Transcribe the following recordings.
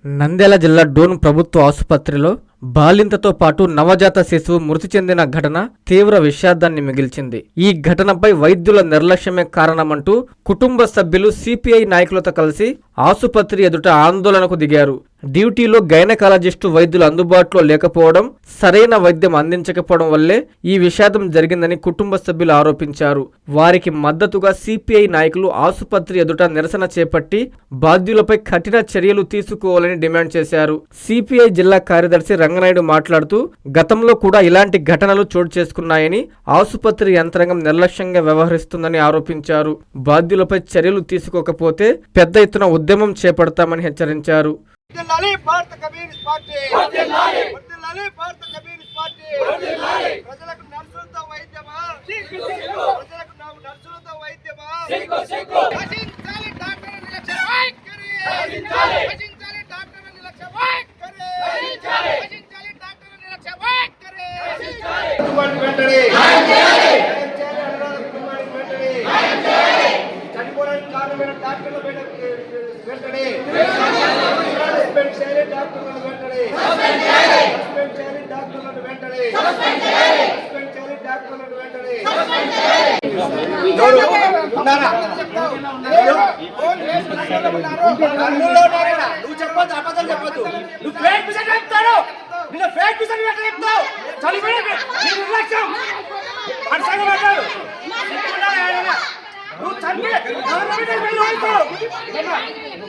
నంద్యాల జిల్లా డోన్ ప్రభుత్వ ఆసుపత్రిలో బాలింతతో పాటు నవజాత శిశువు మృతి చెందిన ఘటన తీవ్ర విషాదాన్ని మిగిల్చింది. ఈ ఘటనపై వైద్యుల నిర్లక్ష్యమే కారణమంటూ కుటుంబ సభ్యులు సిపిఐ నాయకులతో కలిసి ఆసుపత్రి ఎదుట ఆందోళనకు దిగారు. డ్యూటీలో గైనకాలజిస్టు వైద్యులు అందుబాటులో లేకపోవడం, సరైన వైద్యం అందించకపోవడం వల్లే ఈ విషాదం జరిగిందని కుటుంబ సభ్యులు ఆరోపించారు. వారికి మద్దతుగా సిపిఐ నాయకులు ఆసుపత్రి ఎదుట నిరసన చేపట్టి బాధ్యులపై కఠిన చర్యలు తీసుకోవాలని డిమాండ్ చేశారు. సిపిఐ జిల్లా కార్యదర్శి రంగనాయుడు మాట్లాడుతూ, గతంలో కూడా ఇలాంటి ఘటనలు చోటు చేసుకున్నాయని, ఆసుపత్రి యంత్రాంగం నిర్లక్ష్యంగా వ్యవహరిస్తుందని ఆరోపించారు. బాధ్యులపై చర్యలు తీసుకోకపోతే పెద్ద ఎత్తున ఉద్యమం చేపడతామని హెచ్చరించారు.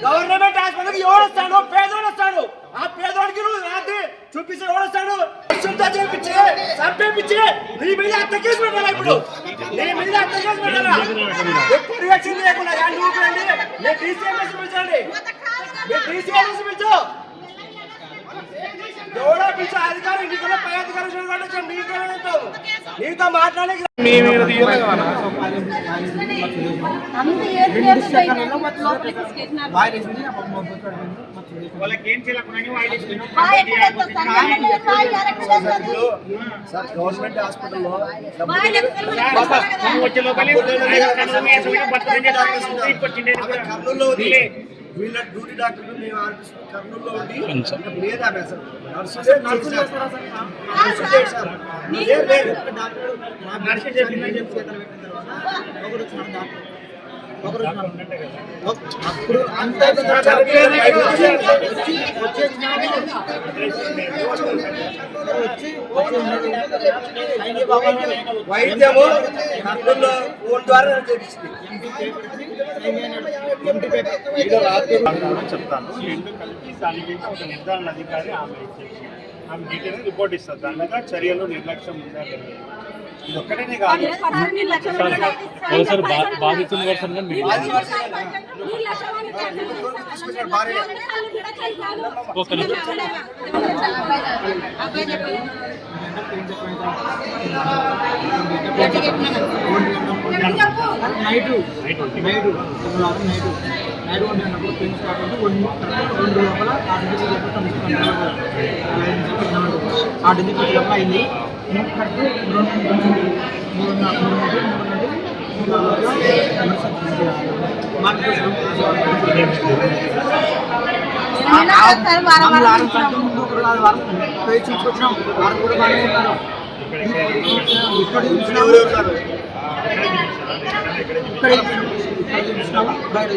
గవర్నమెంట్ హాస్పిటల్కి ఎవరు వస్తాడు? పేదోడు వస్తాడు. ఆ పేదోడికి నువ్వు చూపిస్తే ఎవరు వస్తాడు? శుద్ధ చేయించి సంపేపించి నీ మీద అంత కేసు పెట్టాలా? ఇప్పుడు నీ మీద అంత కేసు పెట్టాలా? ఎప్పుడు వచ్చింది లేకుండా రండి. నేను డీసీఎంఎస్ పిలిచండి, మీరు డీసీఎంఎస్ పిలిచు. ఎవడో పిలిచే అధికారి నీకు పై అధికారి నీతో మాట్లాడే గవర్నమెంట్ హాస్పిటల్లో కర్నూలులో వీళ్ళ డ్యూటీ డాక్టర్లు మేము కర్నూలులో ఉండి లేదా సార్ నర్సు వైద్యము కర్నూలులో ఫోన్ ద్వారా చేపిస్తుంది. చెప్తాను రెండు కలిపి దానికి ఒక నిర్ధారణ అధికారి ఆమె డీటెయిల్ రిపోర్ట్ ఇస్తారు. దాని మీద చర్యలు నిర్లక్ష్యం ఉందా ఇది ఒక్కటేనే కాదు. బాధితుల నైట్ ఉన్నప్పుడు పెయిన్ స్టార్ట్ అంటే 2 లోపల లోపల అయింది. చూసుకొచ్చినాం. వారు కూడా బాగానే ఉన్నారు. ఇక్కడ బయట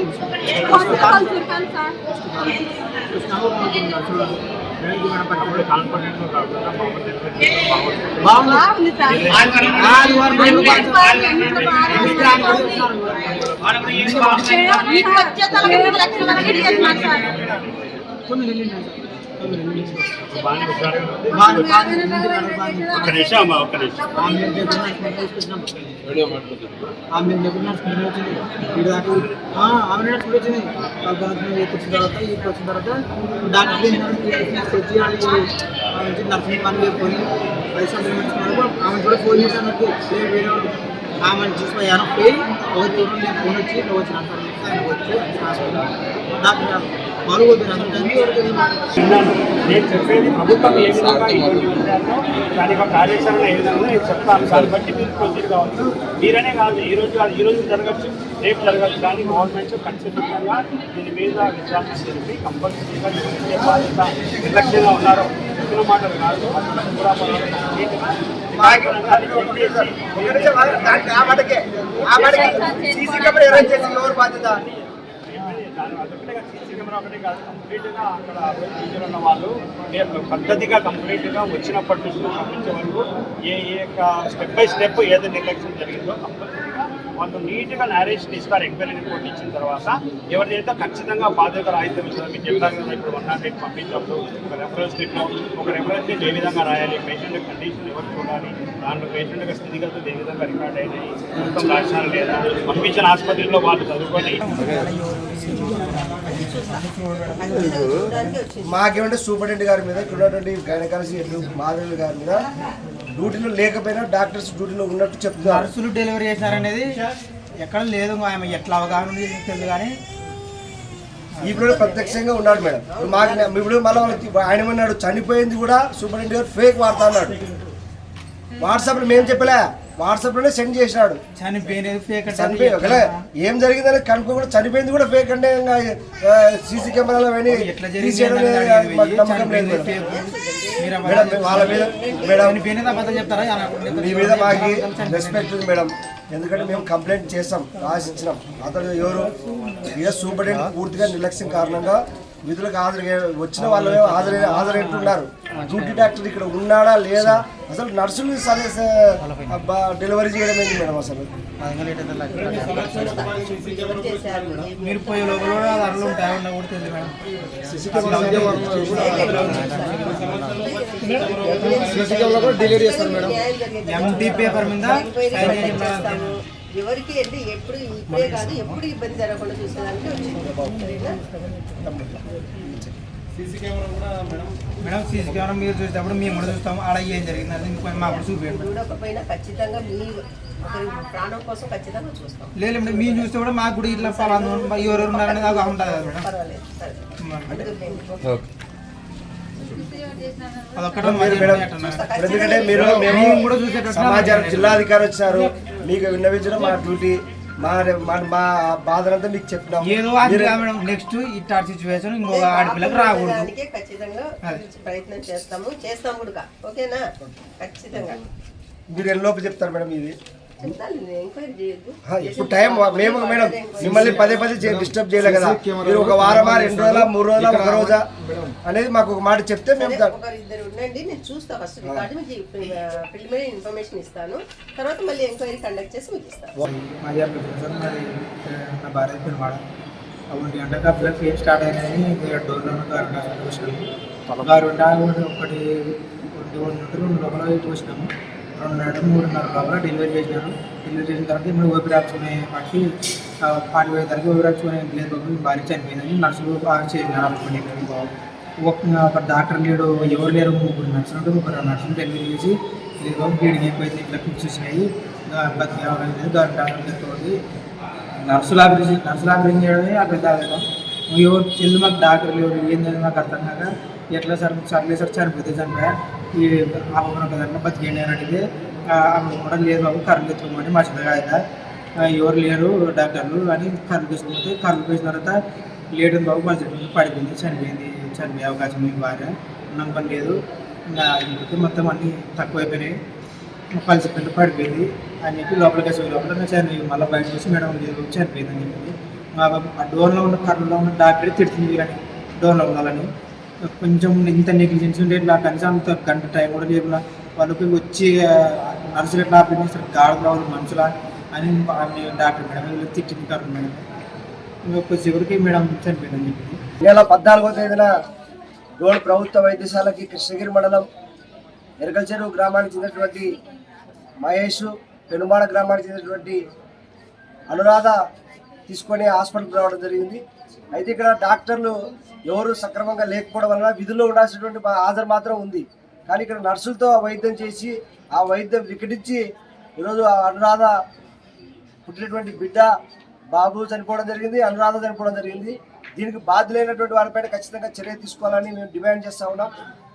నర్సింగ్ పని పోయి పైసలు ఆమె కూడా ఫోన్ చేశాను. ఆమె చూసిపోయాను పోయి ఒకటి ఫోన్ వచ్చి వచ్చిన ఆయన వచ్చి డాక్టర్ నేను చెప్పేది ప్రభుత్వం ఏ విధంగా దాని యొక్క కార్యాచరణ ఏ విధంగా నేను చెప్తాను. దాన్ని బట్టి మీరు ప్రొసీడ్ కావచ్చు. మీరనే కాదు, ఈ రోజు జరగచ్చు. రేపు జరగదు. కానీ గవర్నమెంట్ ఖచ్చితంగా దీని మీద విచారణ జరిపి కంపల్సరీగా ఎవరైతే బాధ్యత నిర్లక్ష్యంగా ఉన్నారో చెప్పిన మాటలు కాదు అసలు కూడా సీసీ కెమెరా అరేంజ్ చేసి ఎవరు బాధ్యత? సీసీ కెమెరా ఒకటే కాదు, కంప్లీట్గా అక్కడ టీచర్ ఉన్న వాళ్ళు పద్ధతిగా కంప్లీట్గా వచ్చినప్పటి నుంచి పంపించే వరకు ఏ స్టెప్ బై స్టెప్ ఏదో నిర్లక్ష్యం జరిగిందో కంపల్సరీగా వాళ్ళు నీట్గా నేరేషన్ ఇస్తారు. ఎంక్వైరీ రిపోర్ట్ ఇచ్చిన తర్వాత ఎవరిదైతే ఖచ్చితంగా బాధ్యత రాయితం ఇస్తారు. మీరు చెప్పారు కదా, ఇప్పుడు 108 పంపించినప్పుడు ఒక రెఫరెన్స్ స్లిప్లో ఒక రెఫరెన్స్ స్లిప్ ఏ విధంగా రాయాలి, పేషెంట్ కండిషన్ ఎవరు చూడాలి, దాంట్లో పేషెంట్ యొక్క స్థితిగతులు ఏ విధంగా రికార్డ్ అయినాయి, మొత్తం రాసినారు లేదా, పంపించిన ఆసుపత్రిలో వాళ్ళు చదువుకొని మాకేమంటే సూపరింటెండెంట్ గారి మీద ఇక్కడ ఉన్నటువంటి గైనకాలజీ మాధవి గారి మీద డ్యూటీలో లేకపోయినా డాక్టర్స్ డ్యూటీలో ఉన్నట్టు చెప్తున్నారు. నర్సులు డెలివరీ చేశారనేది ఎక్కడ లేదు, ఆమె ఎట్లా అవగాహన ఉంది తెలుసు. కానీ ఇప్పుడు ప్రత్యక్షంగా ఉన్నాడు మేడం. మాకు ఇప్పుడు మళ్ళీ ఆయన ఏమన్నాడు, చనిపోయింది కూడా సూపరింటెండెంట్ గారు ఫేక్ వార్త అన్నాడు. వాట్సాప్లో మేము చెప్పలే, వాట్సాప్లోనే సెండ్ చేసినాడు. చనిపోయినది ఫేక్ చనిపోయి ఏం జరిగిందని కనుక్కోకుండా చనిపోయింది కూడా ఫేక్ అంటే సీసీ కెమెరాలో నమ్మకం లేదు మేడం. వాళ్ళ మీద మేడం చెప్తారా మీ మీద మాకు రెస్పెక్ట్ ఉంది మేడం. ఎందుకంటే మేము కంప్లైంట్ చేస్తాం, రాసి ఇచ్చినాం. అతను ఎవరు సూపరింటెండెంట్ పూర్తిగా నిర్లక్ష్యం కారణంగా విధులకు వచ్చిన వాళ్ళు హాజరైతున్నారు. డ్యూటీ డాక్టర్ ఇక్కడ ఉన్నాడా లేదా, అసలు నర్సులు డెలివరీ చేయడం ఏంటి మేడం? అసలు మీరు పోయే లోపల అరలు ఉంటాయి కూడా తెలియదు మేడం. డెలివరీ చేస్తారు మేడం. ఎంటీ పేపర్ మీద ఎవరికి అంటే ఎప్పుడు ఇప్పుడే కాదు ఎప్పుడు ఇబ్బంది జరగకుండా చూసేదానికి మేడం సీసీ కెమెరా మీరు చూసేటప్పుడు మేము కూడా చూస్తాము. ఆడ ఏం జరిగింది మాకు చూపించండి. చూడకపోయినా ఖచ్చితంగా మీ ప్రాణం కోసం ఖచ్చితంగా చూస్తాం. లేదు మేడం, మేము చూస్తే కూడా మాకు కూడా ఇట్లా ఫలానా ఎవరెవరు ఉన్నారనేది అది ఉంటుంది కదా మేడం. పర్వాలేదు. ఎందుకంటే మీరు సమాచారం జిల్లాధికారి వచ్చారు, మీకు విన్నవించడం మా డ్యూటీ. మా బాధనంతా మీకు చెప్తాం. మేడం నెక్స్ట్ ఇట్లాంటి సిచ్యువేషన్ ఇంకొక ఆడపిల్లకి రాకూడదు. ఖచ్చితంగా ప్రయత్నం చేస్తాం కూడా. ఓకేనా? ఖచ్చితంగా మీరు ఎల్లోపు చెప్తారు మేడం. ఇది ఎంక్వైరీ చేయొద్దు. ఇప్పుడు టైం మేము మేడం మిమ్మల్ని పదే డిస్టర్బ్ చేయలే కదా. మీరు ఒక వారమా, 2 రోజుల, 3 రోజుల, 1 రోజా అనేది మాకు ఒక మాట చెప్తే మేము ఇద్దరు ఉండండి, నేను చూస్తా. ఫస్ట్ రికార్డు మీకు ప్రిలిమినరీ ఇన్ఫర్మేషన్ ఇస్తాను, తర్వాత మళ్ళీ ఎంక్వైరీ కండక్ట్ చేసి మీకు ఇస్తాను. నా భార్య పిల్లవాడ 1 గంటలకు ఆ పిల్లలకి ఏం స్టార్ట్ అయినాయని డోర్లో ఒకటి 2 లోపల చూసినాము. 2:30 లోపల డెలివరీ చేసినాను. డెలివరీ చేసిన తర్వాత ఇప్పుడు ఓపీ రాసుకునే వాటికి 45 తారీఖు ఓపీ రాసుకునే లేదు, భార్య చనిపోయిందని నర్సులు చేసినారు. ఒక డాక్టర్ లేడు, ఎవరు లేరు. 3 నర్సులు ఉంటే 3 నర్సులు డెలివరీ చేసి లేదు బ్లీడింగ్ అయిపోయింది, ఇట్లా ఫిక్స్ వచ్చినాయి, బతికి అవలేదు, దాని డాక్టర్ తోటి నర్సులు ఆపరేషన్ చేయడమే ఆ పెద్ద ఆవేదం. ఎవరు చెల్లి మాకు డాక్టర్ లేవు, ఏంటని మాకు అర్థం కాక ఎట్లా సార్ చనిపోతే చనిపోయా ఈ ఆపకుండా కదన్నా బతికేయండి అని అడిగితే కూడా లేదు బాబు కర్రలు ఎత్తుకోమని మా చిన్నగా ఎవరు లేరు డాక్టర్లు అని కర్రలు తీసుకుపోతే కర్రలు వేసిన తర్వాత లేడు బాబు మా చెట్టు పడిపోయింది, చనిపోయే అవకాశం మీ భార్య నమ్మకం లేదు. ఇంకా ఇంటికి మొత్తం అన్నీ తక్కువైపోయినాయి, పలిసి పిల్లలు పడిపోయింది అని చెప్పి లోపలికి వేసే లోపల చనిపోయి మళ్ళీ బయట చూసి మేడం లేదు చనిపోయింది అని చెప్పింది. ఆ డోర్లో ఉన్న కర్రలో ఉన్న డాక్టరే తిడుతుంది కానీ డోర్లో ఉండాలని. కొంచెం ఇంత నెగ్లిజెన్స్ ఉండే నా కనీసం అంత గంట టైం కూడా లేకుండా వాళ్ళకి వచ్చి నర్సులు ఎట్లా ఆపరేషన్ చేస్తారు, గాడులు రావాలి మనుషులా అని డాక్టర్ మేడం తిట్టింది కాదు మేడం. ఇంకొకరికి మేడం చనిపోయిందని చెప్పింది. నెల 14వ తేదీన డోన్ ప్రభుత్వ వైద్యశాలకి కృష్ణగిరి మండలం ఎరకల్చెరు గ్రామానికి చెందినటువంటి మహేష్, పెనుమాడ గ్రామానికి చెందినటువంటి అనురాధ తీసుకొని హాస్పిటల్కి రావడం జరిగింది. అయితే ఇక్కడ డాక్టర్లు ఎవరు సక్రమంగా లేకపోవడం వలన విధుల్లో ఉండాల్సినటువంటి హాజరు మాత్రం ఉంది. కానీ ఇక్కడ నర్సులతో వైద్యం చేసి ఆ వైద్యం వికటించి ఈరోజు అనురాధ పుట్టినటువంటి బిడ్డ బాబు చనిపోవడం జరిగింది, అనురాధ చనిపోవడం జరిగింది. దీనికి బాధ్యులైనటువంటి వారిపైన ఖచ్చితంగా చర్య తీసుకోవాలని మేము డిమాండ్ చేస్తూ ఉన్నాం.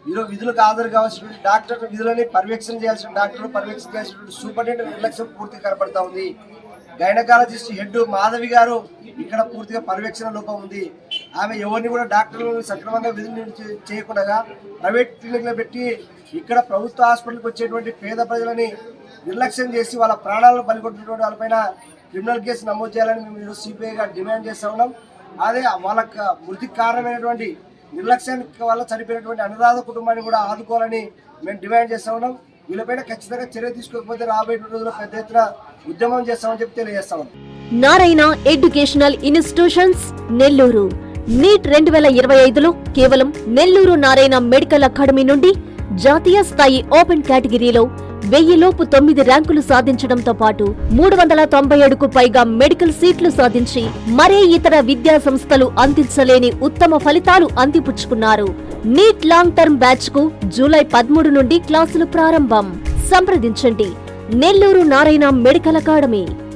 ఈరోజు విధులకు హాజరు కావాల్సినటువంటి డాక్టర్, విధులని పర్యవేక్షణ చేయాల్సిన డాక్టర్లు, పర్యవేక్షణ చేయాల్సినటువంటి సూపరింటెండెంట్ నిర్లక్ష్యం పూర్తిగా కనపడతా ఉంది. గైనకాలజిస్ట్ హెడ్ మాధవి గారు ఇక్కడ పూర్తిగా పర్యవేక్షణ లోపం ఉంది. ఆమె ఎవరిని కూడా డాక్టర్లను సక్రమంగా విధులు చేయకుండా ప్రైవేట్ క్లినిక్లో పెట్టి ఇక్కడ ప్రభుత్వ హాస్పిటల్కి వచ్చేటువంటి పేద ప్రజలని నిర్లక్ష్యం చేసి వాళ్ళ ప్రాణాలను బలికొట్టినటువంటి వాళ్ళపైన క్రిమినల్ కేసు నమోదు చేయాలని మేము ఈరోజు సిపిఐగా డిమాండ్ చేస్తూ ఉన్నాం. అదే వాళ్ళకి మృతికి కారణమైనటువంటి నిర్లక్ష్యానికి వల్ల చనిపోయినటువంటి అనురాధ కుటుంబాన్ని కూడా ఆదుకోవాలని మేము డిమాండ్ చేస్తూ ఉన్నాం. వీళ్ళపైన ఖచ్చితంగా చర్య తీసుకోకపోతే రాబోయే రోజుల్లో పెద్ద ఎత్తున ఉద్యమం చేస్తామని చెప్పి తెలియజేస్తాం. Narayana educational institutions Nellore NEET 2025లో కేవలం నెల్లూరు నారాయణ మెడికల్ అకాడమీ నుండి జాతీయ స్థాయి ఓపెన్ కేటగిరీలో 1000 లోపు 9 ర్యాంకులు సాధించడంతో పాటు 397కు పైగా మెడికల్ సీట్లు సాధించి మరే ఇతర విద్యా సంస్థలు అందించలేని ఉత్తమ ఫలితాలు అందిపుచ్చుకున్నారు. నీట్ లాంగ్ టర్మ్ బ్యాచ్ కు జూలై 13 నుండి క్లాసులు ప్రారంభం. సంప్రదించండి నెల్లూరు నారాయణ మెడికల్ అకాడమీ.